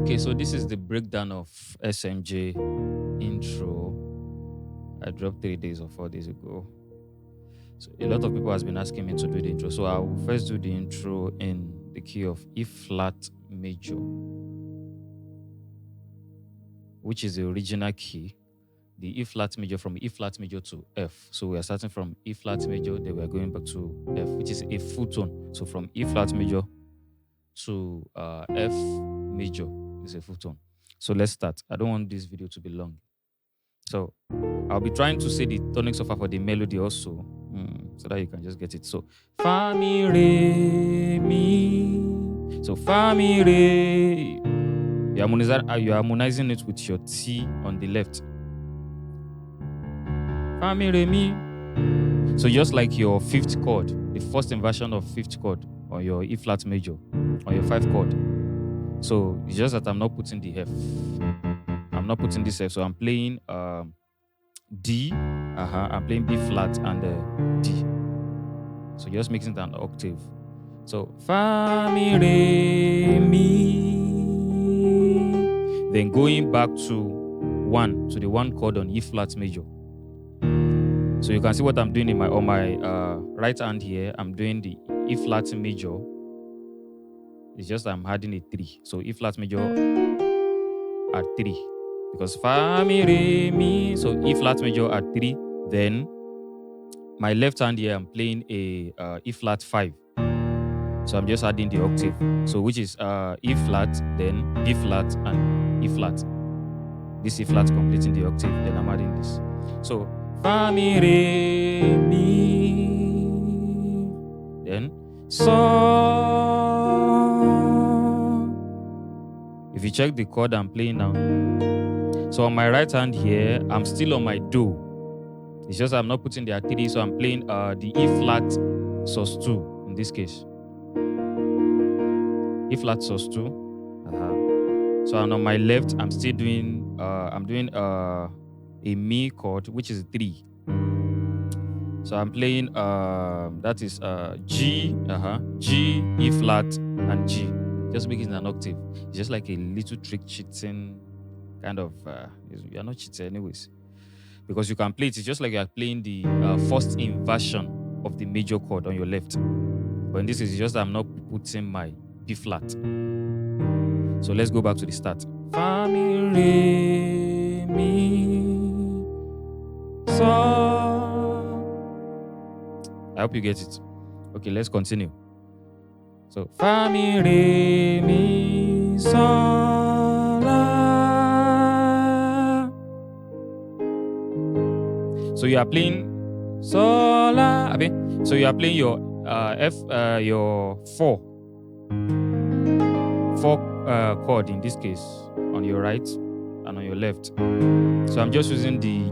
Okay, so this is the breakdown of SMJ intro. I dropped 3 days or 4 days ago. So a lot of people has been asking me to do the intro. So I will first do the intro in the key of E flat major, which is the original key. The E flat major, from E flat major to F. So we are starting from E flat major, then we are going back to F, which is a full tone. So from E flat major to F major is a full tone. So let's start. I don't want this video to be long. So I'll be trying to say the tonic solfa for the melody also, so that you can just get it. So fa mi re mi. So fa mi re. You're harmonizing it with your T on the left. Fa mi re mi. So just like your fifth chord, the first inversion of fifth chord on your E flat major, on your 5 chord. So it's just that I'm not putting the F. I'm not putting this F. So I'm playing D. I'm playing B flat and D. So just making it an octave. So fa mi re mi. Then going back to 1, to the 1 chord on E flat major. So you can see what I'm doing on my right hand here. I'm doing the E flat major. It's just I'm adding a 3. So E flat major at 3. Because fa mi re mi. So E flat major at 3. Then my left hand here, I'm playing a E flat 5. So I'm just adding the octave. So which is E flat, then B flat, and E flat. This E flat completing the octave. Then I'm adding this. So fa mi re mi. Then so. If you check the chord I'm playing now. So on my right hand here, I'm still on my do. It's just I'm not putting the 3, so I'm playing the E flat sus 2 in this case. E flat sus 2. So on my left, I'm still doing a mi chord, which is 3. So I'm playing that is G, G, E flat, and G. Just making it an octave. It's just like a little trick cheating kind of. You're not cheating anyways, because you can play it. It's just like you're playing the first inversion of the major chord on your left. But in this is just I'm not putting my B flat. So let's go back to the start. Fa mi re mi so. I hope you get it. Okay, let's continue. So fa mi re mi so la. So you are playing so la. So you are playing your F, your 4 chord in this case on your right and on your left. So I'm just using the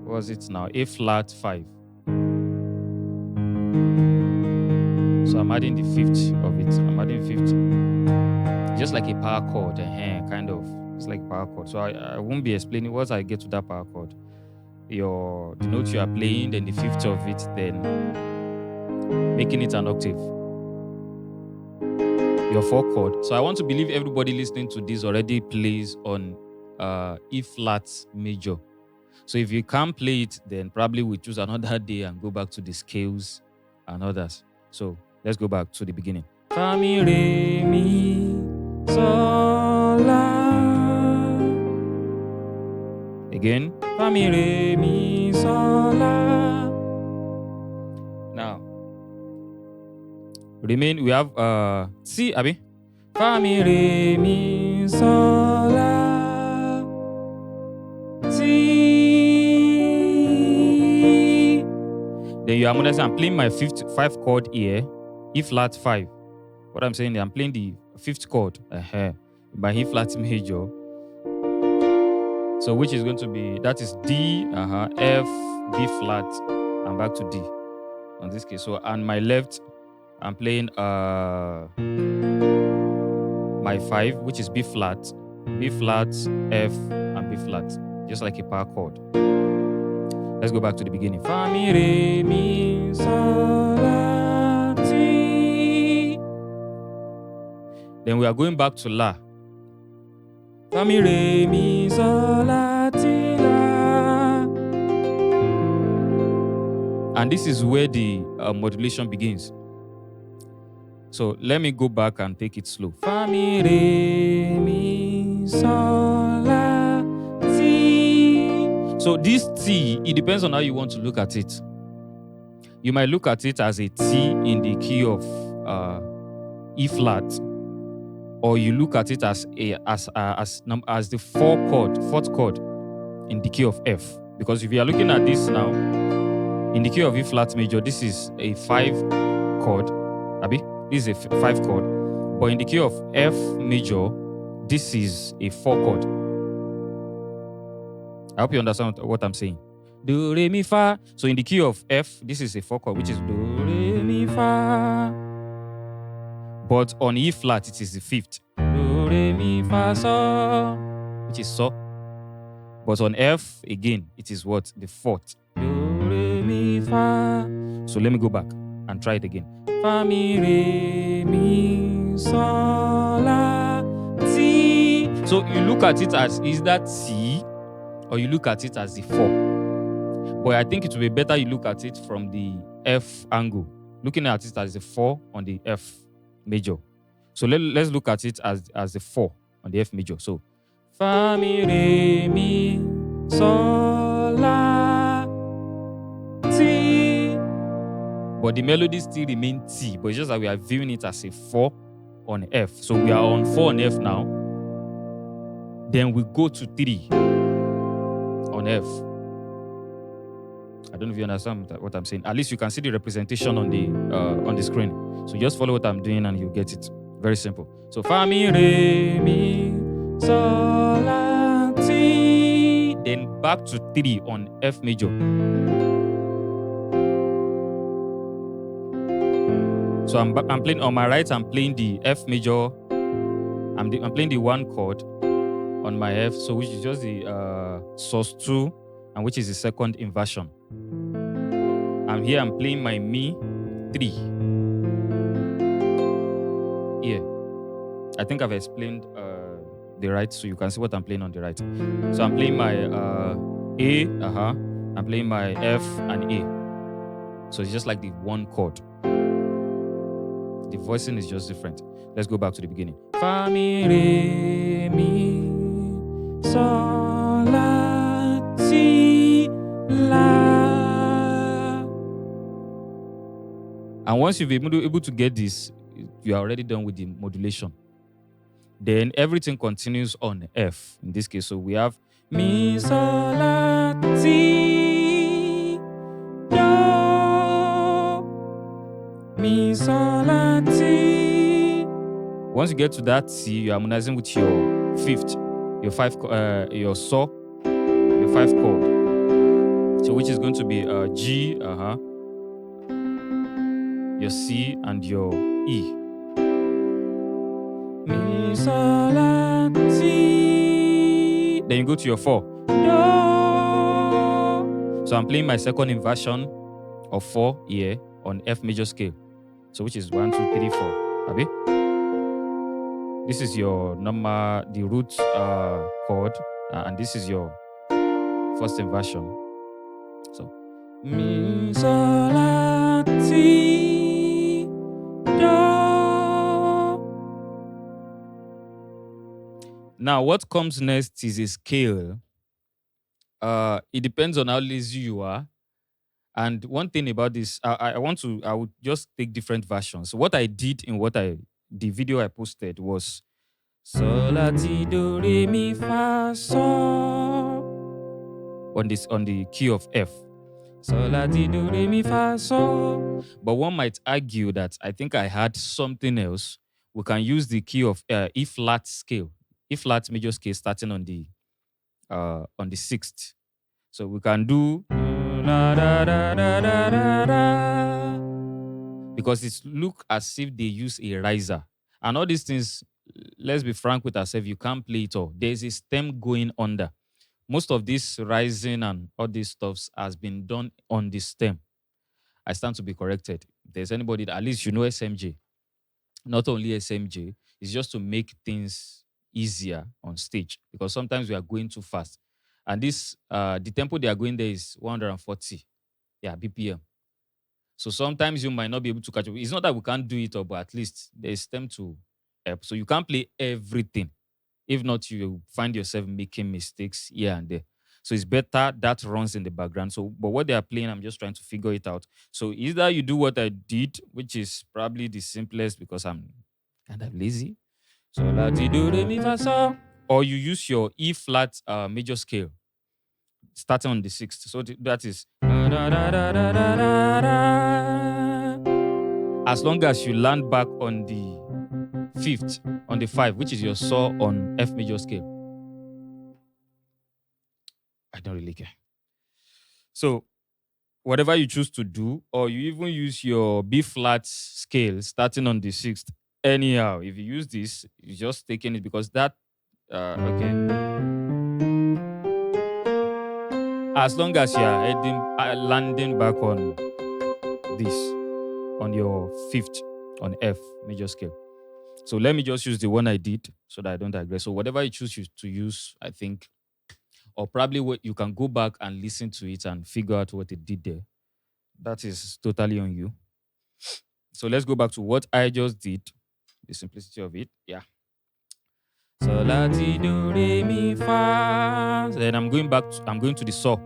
what was it now? A flat 5. So I'm adding the 5th of it. I'm adding 5th. Just like a power chord, kind of. It's like power chord. So I won't be explaining once I get to that power chord. The note you are playing, then the 5th of it, then making it an octave. Your 4 chord. So I want to believe everybody listening to this already plays on E flat major. So if you can't play it, then probably we choose another day and go back to the scales and others. So let's go back to the beginning. Fa mi re mi so la. Again. Fa mi re mi so la. Now remain. We have C. Fa mi re mi so la. Then you harmonize. I'm playing my 5 chord here, E flat 5. What I'm saying is I'm playing the 5th chord, my E flat major. So which is going to be, that is D, F, B flat, and back to D on this case. So on my left, I'm playing my 5, which is B flat, F, and B flat, just like a power chord. Let's go back to the beginning. Fa mi re mi so la ti. Then we are going back to La. Fa mi re mi sol la ti la. And this is where the modulation begins. So let me go back and take it slow. Fa mi re mi sol la ti. So this T, it depends on how you want to look at it. You might look at it as a T in the key of E flat, or you look at it as the fourth chord in the key of F. Because if you are looking at this now, in the key of E flat major, this is a 5 chord. Abi, this is a 5 chord. But in the key of F major, this is a 4 chord. I hope you understand what I'm saying. Do, re, mi, fa. So in the key of F, this is a 4 chord, which is do, re, mi, fa. But on E flat, it is the 5th. Do, re, mi, fa, so, which is so. But on F, again, it is what? The 4th. Do, re, mi, fa. So let me go back and try it again. Fa, mi, re, mi, sol, la, ti. So you look at it as, is that T? Or you look at it as the 4. But I think it will be better you look at it from the F angle. Looking at it as the 4 on the F major. So let's look at it as the 4 on the F major. So fa mi re mi sol la ti. But the melody still remains T, but it's just that we are viewing it as a 4 on F. So we are on 4 on F now. Then we go to 3 on F. I don't know if you understand what I'm saying. At least you can see the representation on the screen. So just follow what I'm doing and you get it. Very simple. So fa mi re mi sol la ti. Then back to 3 on F major. So I'm playing on my right. I'm playing the F major. I'm playing the 1 chord on my F, so which is just the sus2, and which is the second inversion. And here I'm playing my Mi 3. Yeah. I think I've explained the right, so you can see what I'm playing on the right. So I'm playing my A, I'm playing my F and A. So it's just like the 1 chord. The voicing is just different. Let's go back to the beginning. Fa mi re mi sol la ti la. And once you've been able to get this, you are already done with the modulation. Then everything continues on F in this case. So we have mi sol la ti do mi sol la ti. Once you get to that C, you're harmonizing with your 5th, your 5, your so, your 5 chord. So which is going to be G, your C and your E. Mi sol la ti. Then you go to your 4. Do. So I'm playing my second inversion of 4 here on F major scale. So which is 1, 2, 3, 4. Abi? This is your number, the root chord, and this is your first inversion. So mi sol la ti do. Now what comes next is a scale. It depends on how lazy you are. And one thing about this, I would just take different versions. So what I did in the video I posted was sol la ti do re mi fa sol on the key of F. Sol la ti do re mi fa sol. But one might argue that I think I had something else. We can use the key of E flat scale, E flat major scale starting on the 6th. So we can do la, da, da, da, da, da, da, because it look as if they use a riser. And all these things, let's be frank with ourselves, you can't play it all. There's a stem going under. Most of this rising and all these stuffs has been done on the stem. I stand to be corrected. If there's anybody that, at least you know SMJ. Not only SMJ, It's just to make things easier on stage because sometimes we are going too fast. And this the tempo they are going there is 140, BPM. So sometimes you might not be able to catch up. It's not that we can't do it, but at least there's time to help. So you can't play everything. If not, you find yourself making mistakes here and there. So it's better that runs in the background. So, but what they are playing, I'm just trying to figure it out. So either you do what I did, which is probably the simplest because I'm kind of lazy. So la ti do re mi fa so, or you use your E flat major scale starting on the sixth. So that is as long as you land back on the fifth, on the 5, which is your saw on F major scale. I don't really care. So whatever you choose to do, or you even use your B flat scale starting on the 6th. Anyhow, if you use this, you're just taking it because that okay. As long as you are heading, landing back on this, on your 5th, on F major scale. So let me just use the one I did so that I don't digress. So whatever you choose to use, I think, or probably what you can go back and listen to it and figure out what it did there. That is totally on you. So let's go back to what I just did. The simplicity of it. Yeah. So la ti do re mi fa. Then I'm going to the saw.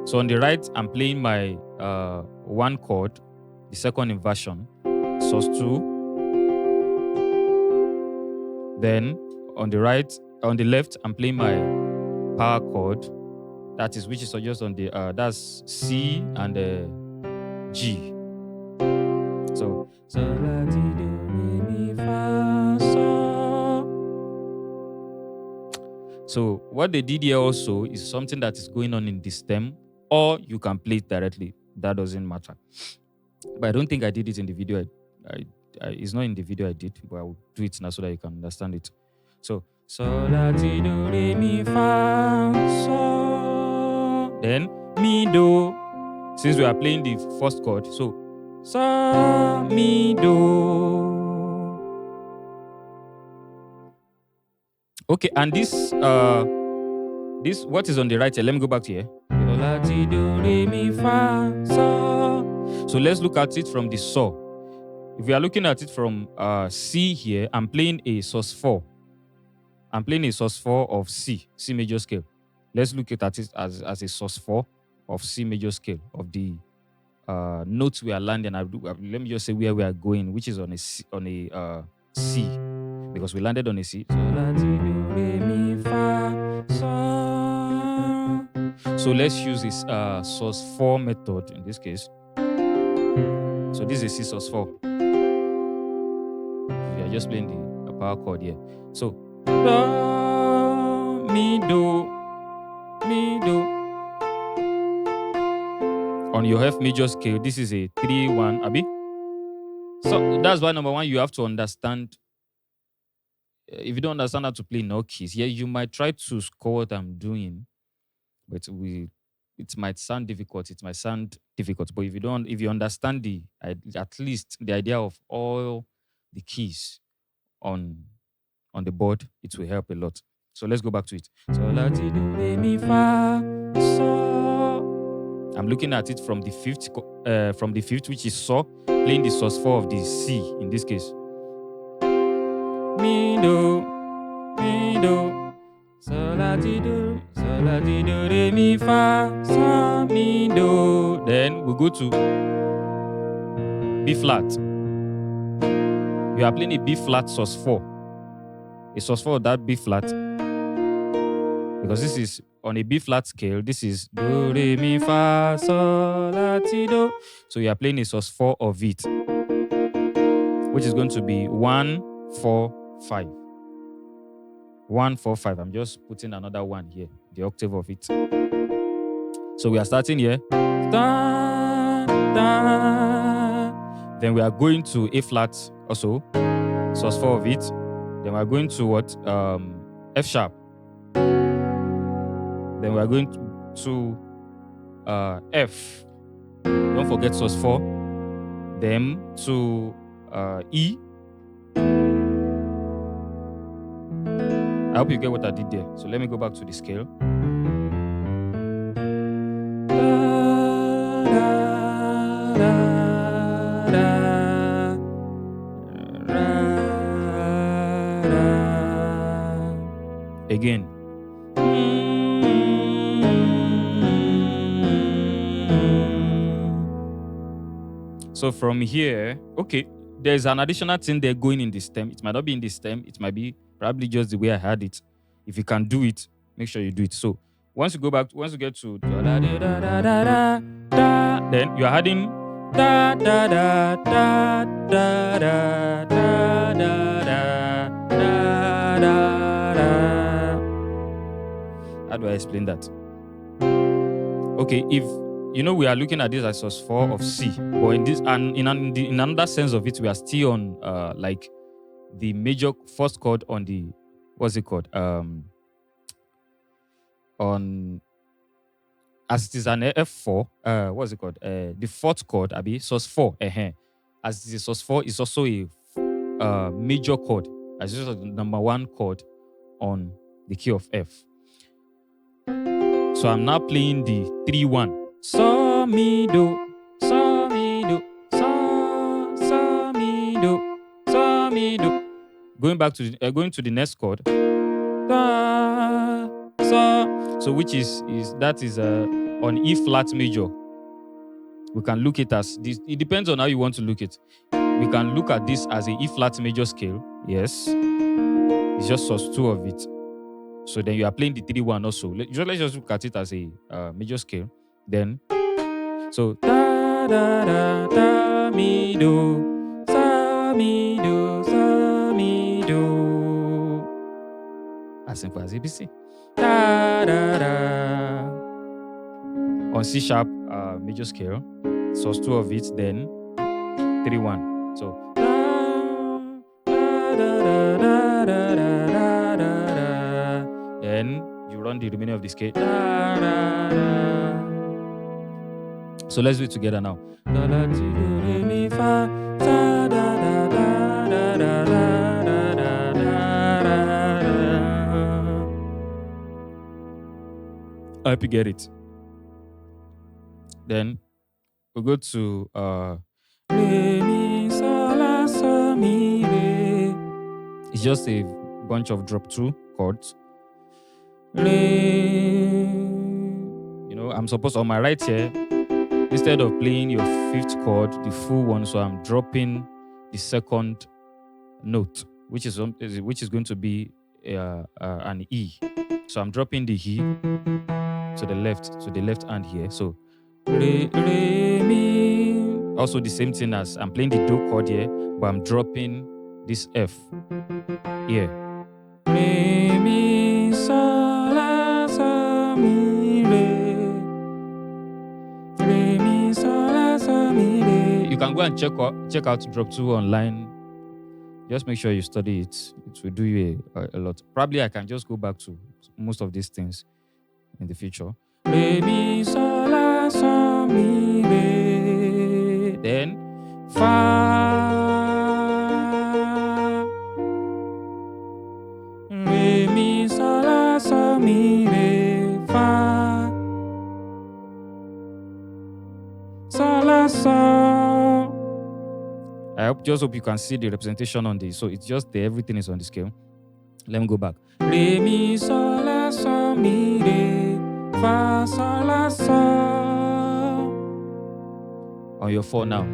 So on the right, I'm playing my one chord, the second inversion, sus2. Then on the left, I'm playing my power chord. That is which is just on the that's C and G. So la ti do re mi fa so. So what they did here also is something that is going on in the stem, or you can play it directly. That doesn't matter. But I don't think I did it in the video. It's not in the video I did, but I will do it now so that you can understand it. So la ti do re mi fa so. Then mi do. Since we are playing the first chord, so so mi do. Okay, and this what is on the right here? Let me go back to here. La ti do re mi fa so. So let's look at it from the saw. If we are looking at it from C here, I'm playing a sus4. I'm playing a sus4 of C major scale. Let's look at it as a sus4 of C major scale of the notes we are landing. Let me just say where we are going, which is on a C, because we landed on a C. So la ti do re mi fa so. So let's use this sus4 method in this case. So this is C sus4. We are just playing the power chord here. So do, mi do, mi do. On your F major scale, this is a 3-1, abi? So that's why number one, you have to understand. If you don't understand how to play no keys, you might try to score what I'm doing, but it might sound difficult. But if you understand at least the idea of all the keys on the board, it will help a lot. So let's go back to it. So la ti do re mi fa so. I'm looking at it from the fifth, which is saw, playing the sus4 of the C in this case. Mi do, mi do, so la ti do re mi fa so mi do. Then we go to B flat. You are playing a B flat sus4. A sus4 of that B flat. Because this is on a B flat scale. This is do, re, mi, fa, sol, la, ti, do. So you are playing a sus4 of it, which is going to be 1, 4, 5. 1, 4, 5. I'm just putting another one here, the octave of it. So we are starting here. Da, da. Then we are going to A flat also, sus4 of it. Then we are going to what? F sharp. Then we are going to F. Don't forget sus4. Then to E. I hope you get what I did there. So let me go back to the scale. Again. So from here, okay, there's an additional thing there going in the stem. It might not be in the stem. It might be probably just the way I had it. If you can do it, make sure you do it. So once you get to then you're adding da da da da da da da da da da. How do I explain that? Okay, if you know we are looking at this as sus4 of C, but in this and in another sense of it, we are still on like the major first chord on the what's it called? On as it is an F4, what's it called? The fourth chord, Abi, sus4. As it is sus4 is also a major chord, as it is the number one chord on the key of F. So I'm now playing the 3-1. So mi do, so mi do, so mi do, so mi do. Going back to going to the next chord. Da, so which is on E flat major. We can look it as this. It depends on how you want to look it. We can look at this as a E flat major scale. Yes, it's just sus2 of it. So then you are playing the 3-1 also. Let's just look at it as a major scale. Then, so da da da da mi do, sa mi do, sa mi do. As simple as ABC. Da da da. On C sharp major scale, sus2 of it. Then 3-1. So da da da da da da da. Then you run the remaining of the scale. So let's do it together now. I hope you get it. Then we go to re, mi, sol, la, sol, mi, re. It's just a bunch of drop 2 chords. Re. You know, I'm supposed on my right here, instead of playing your 5th chord, the full one, so I'm dropping the second note, which is going to be an E. So I'm dropping the E to the left hand here. So re, re, mi. Also the same thing as I'm playing the do chord here, but I'm dropping this F here. Re, mi, sol, la, sol, mi, re. Re, mi, sol, la, sol, mi, re. You can go and check out drop 2 online. Just make sure you study it. It will do you a lot. Probably I can just go back to most of these things in the future. Re, mi, sol, la, sol, mi, re. Then fa. Re, mi, sol, la, sol, mi, re, fa. Sol, la, sol. I just hope you can see the representation on this. So it's just there. Everything is on the scale. Let me go back. Re, mi, sol, la, sol, mi, re, fa, sol, la, sol. On your 4 now.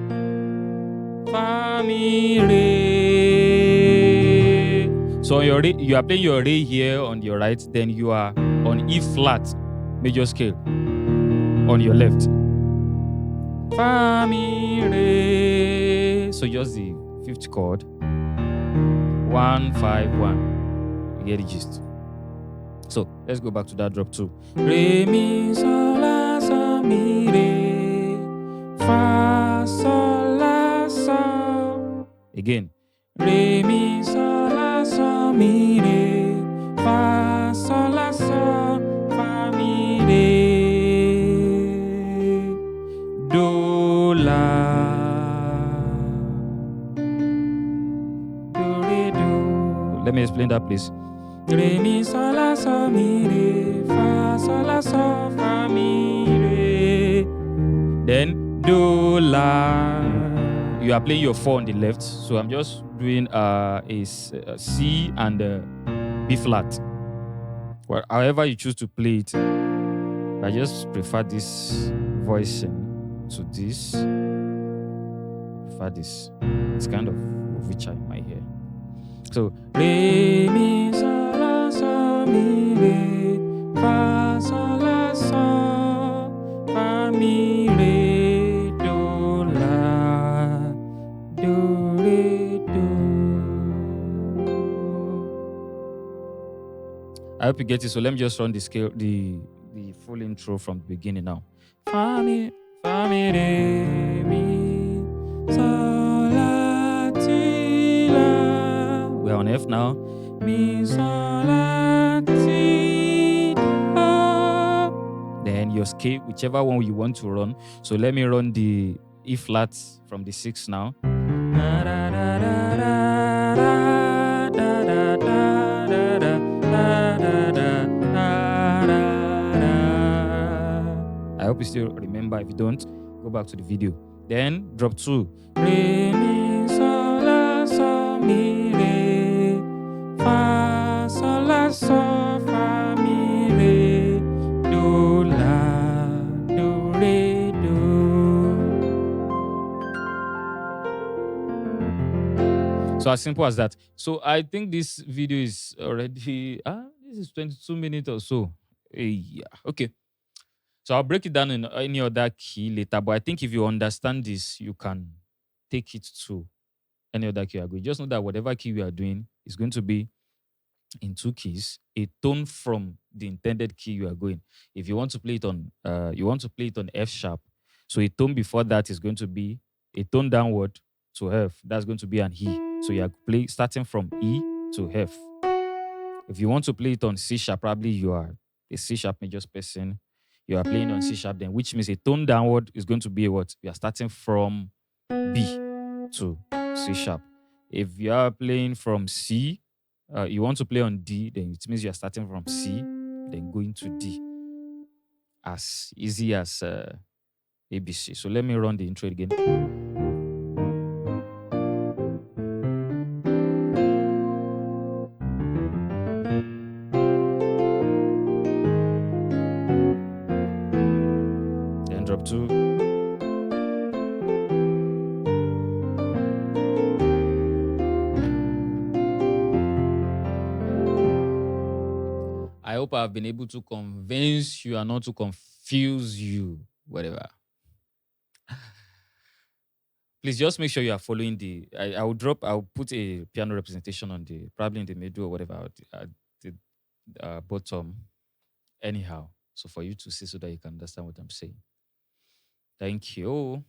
Fa, mi, re. So on your re, you are playing your re here on your right. Then you are on E flat major scale on your left. Fa, mi, re. So just the 5th chord. 1, 5, 1. You get the gist. So let's go back to that drop 2. Re, mi, sol, la, sol, mi, re, fa, sol, la, sol. Again. Re, mi, sol, la, sol, mi, re, fa, sol, la, sol, fa, mi, re, do, la. Let me explain that, please. Re mi sol la sol mi re fa sol la sol fa mi re. Then do la. You are playing your 4 on the left, so I'm just doing a C and a B flat. Well, however you choose to play it, I just prefer this voicing to this. I prefer this. It's kind of richer in my ear. So re mi sol la sol mi re fa sol la sol fa mi re do la do re do. I hope you get it. So let me just run the scale, the full intro from the beginning now. Fa mi re mi sol la ti la. We're on F now. Mi sol la ti do. Then your scale, whichever one you want to run. So let me run the E flat from the 6 now. I hope you still remember. If you don't, go back to the video. Then drop 2. Re mi sol la sol mi re fa sol la sol fa mi re do la do re do. So as simple as that. So I think this video is already this is 22 minutes or so. Yeah. Okay. So I'll break it down in any other key later. But I think if you understand this, you can take it to any other key you are going. Just know that whatever key we are doing is going to be in 2 keys, a tone from the intended key you are going. If you want to play it on F sharp, so a tone before that is going to be a tone downward to F. That's going to be an E. So you are starting from E to F. If you want to play it on C sharp, probably you are a C sharp major person. You are playing on C sharp, then which means a tone downward is going to be what? You are starting from B to C sharp. If you are playing from C, you want to play on D, then it means you are starting from C, then going to D. As easy as ABC. So let me run the intro again. Then drop 2. I hope I've been able to convince you and not to confuse you, whatever. Please just make sure you are following I'll put a piano representation on probably in the middle or whatever, at the bottom, anyhow. So for you to see so that you can understand what I'm saying. Thank you.